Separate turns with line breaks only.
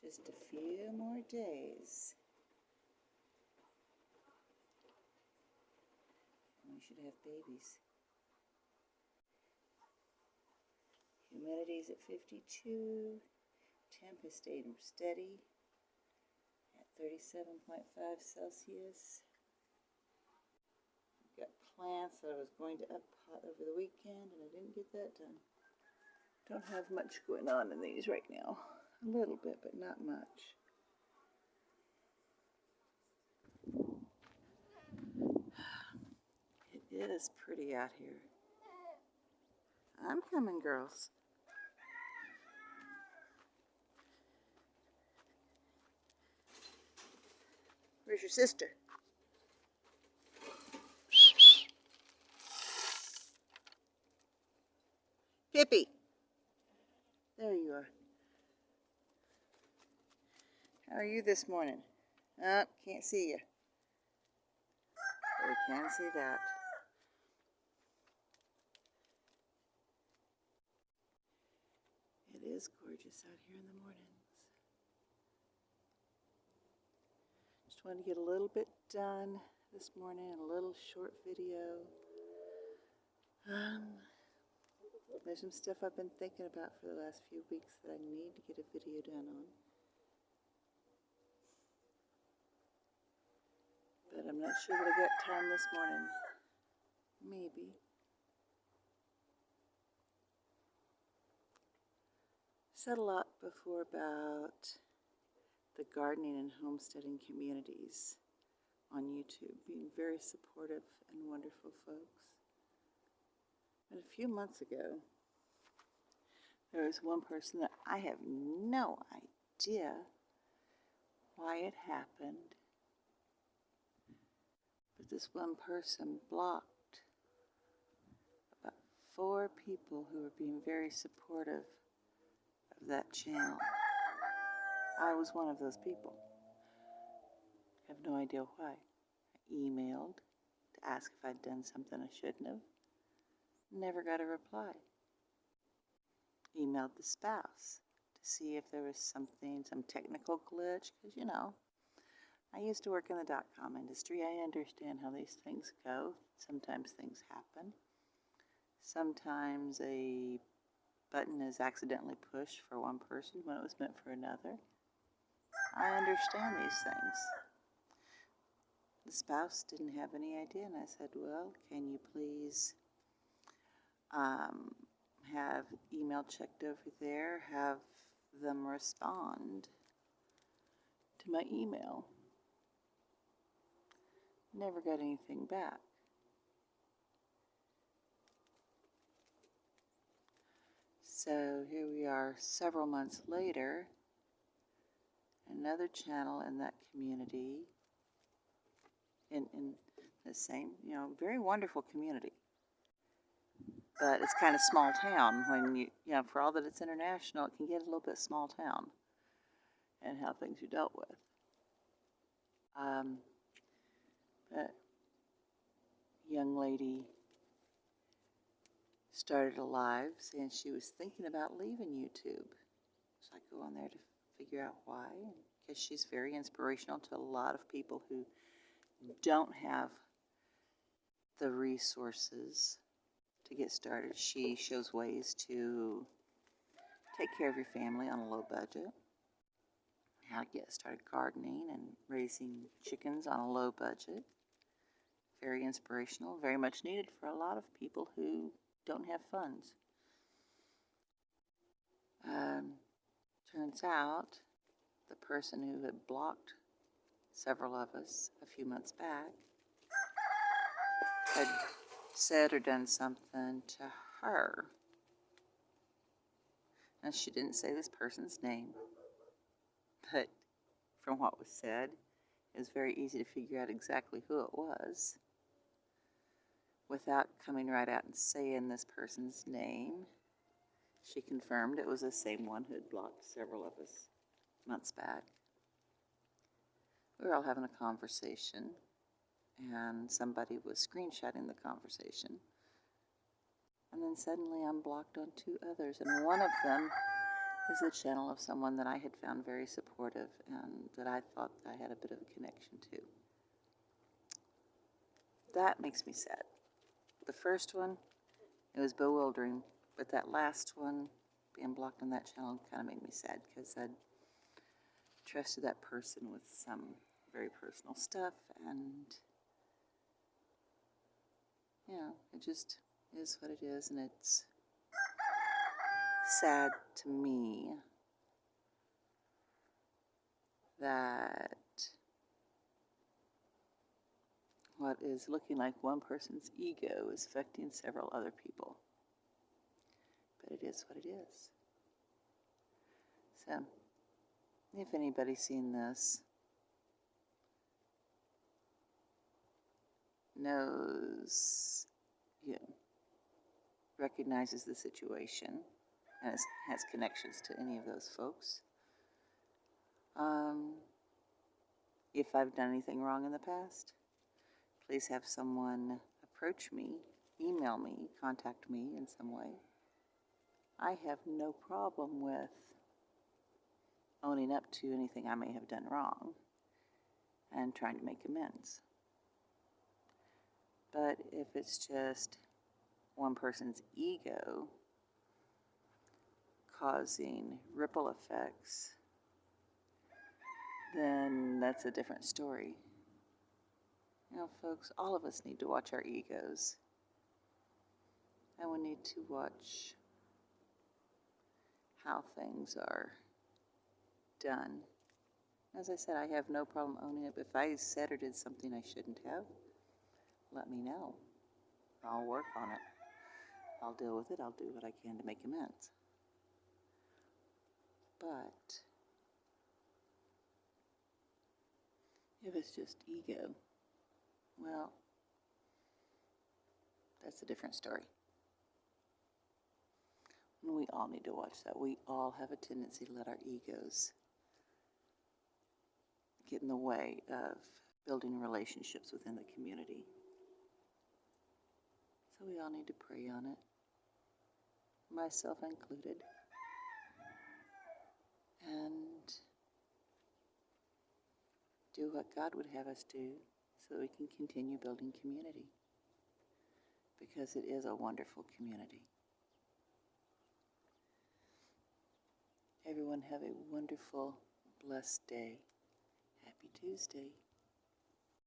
Just a few more days. And we should have babies. Humidity's at 52. Temp has stayed steady at 37.5 Celsius. I've got plants that I was going to up-pot over the weekend, and I didn't get that done. Don't have much going on in these right now. A little bit, but not much. It is pretty out here. I'm coming, girls. Where's your sister? Pippi. There you are. How are you this morning? Oh, can't see you. But we can see that. It is gorgeous out here in the mornings. Just wanted to get a little bit done this morning, a little short video. There's some stuff I've been thinking about for the last few weeks that I need to get a video done on. But I'm not sure that I got time this morning. Maybe. Said a lot before about the gardening and homesteading communities on YouTube, being very supportive and wonderful folks. And a few months ago, there was one person that I have no idea why it happened, but this one person blocked about 4 people who were being very supportive of that channel. I was one of those people. I have no idea why. I emailed to ask if I'd done something I shouldn't have. Never got a reply. Emailed the spouse to see if there was some technical glitch, because, you know, I used to work in the .com industry. I understand how these things go. Sometimes things happen. Sometimes a button is accidentally pushed for one person when it was meant for another. I understand these things. The spouse didn't have any idea, and I said, well, can you please have email checked over there, have them respond to my email. Never got anything back. So here we are several months later, another channel in that community, in the same, very wonderful community. But it's kind of small town when for all that it's international, it can get a little bit small town and how things are dealt with. But young lady started a live saying she was thinking about leaving YouTube. So I go on there to figure out why, because she's very inspirational to a lot of people who don't have the resources to get started. She shows ways to take care of your family on a low budget, how to get started gardening and raising chickens on a low budget. Very inspirational, very much needed for a lot of people who don't have funds. Turns out the person who had blocked several of us a few months back had said or done something to her. And she didn't say this person's name, but from what was said, it was very easy to figure out exactly who it was without coming right out and saying this person's name. She confirmed it was the same one who had blocked several of us months back. We were all having a conversation, and somebody was screenshotting the conversation. And then suddenly I'm blocked on 2 others, and one of them is the channel of someone that I had found very supportive and that I thought I had a bit of a connection to. That makes me sad. The first one, it was bewildering, but that last one, being blocked on that channel, kind of made me sad because I'd trusted that person with some very personal stuff, and it just is what it is, and it's sad to me that what is looking like one person's ego is affecting several other people. But it is what it is. So, if anybody's seen this, knows, recognizes the situation, and has connections to any of those folks, if I've done anything wrong in the past, please have someone approach me, email me, contact me in some way. I have no problem with owning up to anything I may have done wrong and trying to make amends. But if it's just one person's ego causing ripple effects, then that's a different story. Folks, all of us need to watch our egos. And we need to watch how things are done. As I said, I have no problem owning it. If I said or did something I shouldn't have, let me know. I'll work on it. I'll deal with it. I'll do what I can to make amends. But if it's just ego, well, that's a different story. And we all need to watch that. We all have a tendency to let our egos get in the way of building relationships within the community. So we all need to pray on it, myself included, and do what God would have us do so that we can continue building community, because it is a wonderful community. Everyone have a wonderful, blessed day. Happy Tuesday.